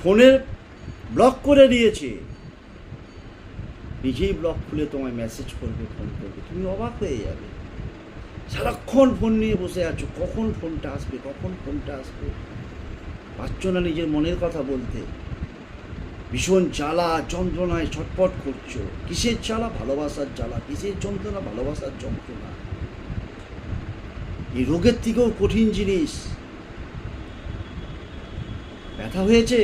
ফোনের ব্লক করে দিয়েছে, নিজেই ব্লক খুলে তোমায় মেসেজ করবে, ফোন করবে, তুমি অবাক হয়ে যাবে। সারাক্ষণ ফোন নিয়ে বসে আছো, কখন ফোনটা আসবে, কখন ফোনটা আসবে, পারছো না নিজের মনের কথা বলতে। ভীষণ জ্বালা যন্ত্রণায় ছটফট করছো। কিসের জ্বালা? ভালোবাসার জ্বালা। কিসের যন্ত্রণা? ভালোবাসার যন্ত্রণা। এই রোগের থেকেও কঠিন জিনিস। ব্যথা হয়েছে,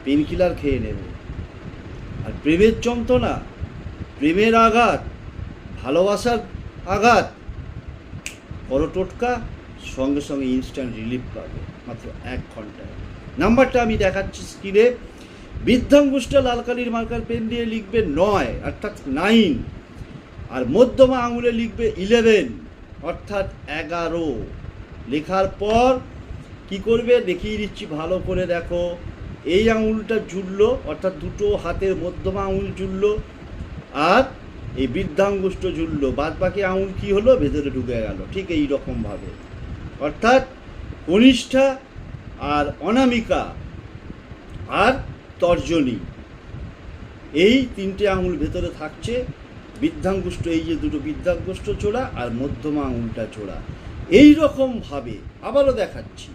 পেন কিলার খেয়ে নেবে। আর প্রেমের যন্ত্রণা, প্রেমের আঘাত, ভালোবাসার আঘাত, বড় টোটকা, সঙ্গে সঙ্গে ইনস্ট্যান্ট রিলিফ পাবে মাত্র 1 ঘন্টায়। নাম্বারটা আমি দেখাচ্ছি স্ক্রিনে। বৃদ্ধাঙ্গুষ্টা লাল কালির মার্কার পেন দিয়ে লিখবে 9 অর্থাৎ 9, আর মধ্যমা আঙুলে লিখবে 11 অর্থাৎ 11। লেখার পর কি করবে দেখিয়ে দিচ্ছি, ভালো করে দেখো। এই আঙুলটা জুড়লো, অর্থাৎ দুটো হাতের মধ্যমা আঙুল জুড়লো, আর এই বৃদ্ধাঙ্গুষ্ঠ জুড়লো, বাদ বাকি আঙুল কি হলো? ভেতরে ঢুকে গেল। ঠিক এই রকমভাবে, অর্থাৎ কনিষ্ঠা আর অনামিকা আর তর্জনী, এই 3টে আঙুল ভেতরে থাকছে। বৃদ্ধাঙ্গুষ্ঠ, এই যে দুটো বৃদ্ধাঙ্গুষ্ঠ জোড়া আর মধ্যমা আঙুলটা জোড়া। এই রকমভাবে আবারও দেখাচ্ছি,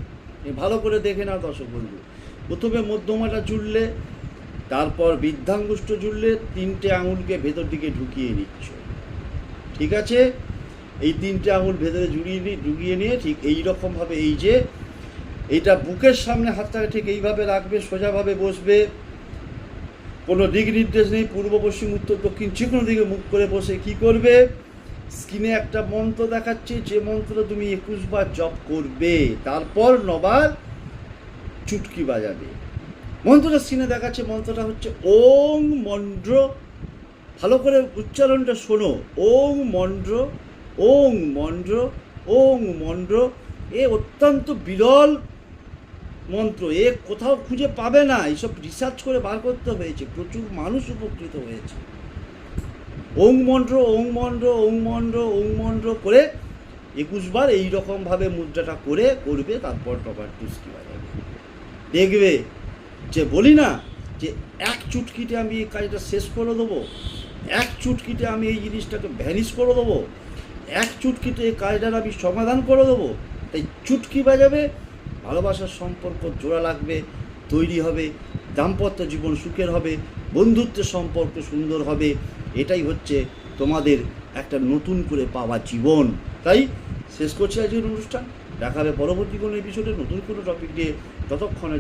ভালো করে দেখে নাও দর্শক বন্ধু। প্রথমে মধ্যমাটা জুড়লে, তারপর বৃদ্ধাঙ্গুষ্ঠ জুড়লে, 3টে আঙুলকে ভেতর দিকে ঢুকিয়ে নিচ্ছ। ঠিক আছে? এই 3টে আঙুল ভেতরে ঢুকিয়ে নিয়ে ঠিক এই রকমভাবে, এই যে এইটা বুকের সামনে হাতটাকে ঠিক এইভাবে রাখবে, সোজাভাবে বসবে, কোনো দিক নির্দেশ নেই, পূর্ব পশ্চিম উত্তর দক্ষিণ যে কোনো দিকে মুখ করে বসে কি করবে, স্ক্রিনে একটা মন্ত্র দেখাচ্ছে, যে মন্ত্র তুমি 21 বার জপ করবে, তারপর 9 বার চুটকি বাজাবে। মন্ত্রটা স্ক্রিনে দেখাচ্ছে, মন্ত্রটা হচ্ছে ওং মন্ত্র। ভালো করে উচ্চারণটা শোনো, ওং মন্ত্র, ওং মন্ত্র, ওং মন্ত্র। এ অত্যন্ত বিরল মন্ত্র, এ কোথাও খুঁজে পাবে না। এইসব রিসার্চ করে বার করতে হয়েছে, প্রচুর মানুষ উপকৃত হয়েছে। ওং মন্ত্র, ওং মন্ত্র, ওং মন্ত্র, ওং মন্ত্র করে 21 বার এইরকমভাবে মুদ্রাটা করে করবে, তারপর টপার টুস্কি বাজাবে। দেখবে যে বলি না যে 1 চুটকিতে আমি এই কাজটা শেষ করে দেবো, 1 চুটকিতে আমি এই জিনিসটাকে ভ্যানিশ করে দেবো, 1 চুটকিতে এই কাজটার আমি সমাধান করে দেবো। তাই চুটকি বাজাবে, ভালোবাসার সম্পর্ক জোড়া লাগবে, তৈরি হবে, দাম্পত্য জীবন সুখের হবে, বন্ধুত্বের সম্পর্ক সুন্দর হবে। এটাই হচ্ছে তোমাদের একটা নতুন করে পাওয়া জীবন। তাই শেষ করছি আজকের অনুষ্ঠান। দেখা হবে পরবর্তী কোনো এপিসোডে নতুন কোনো টপিক দিয়ে। ততক্ষণের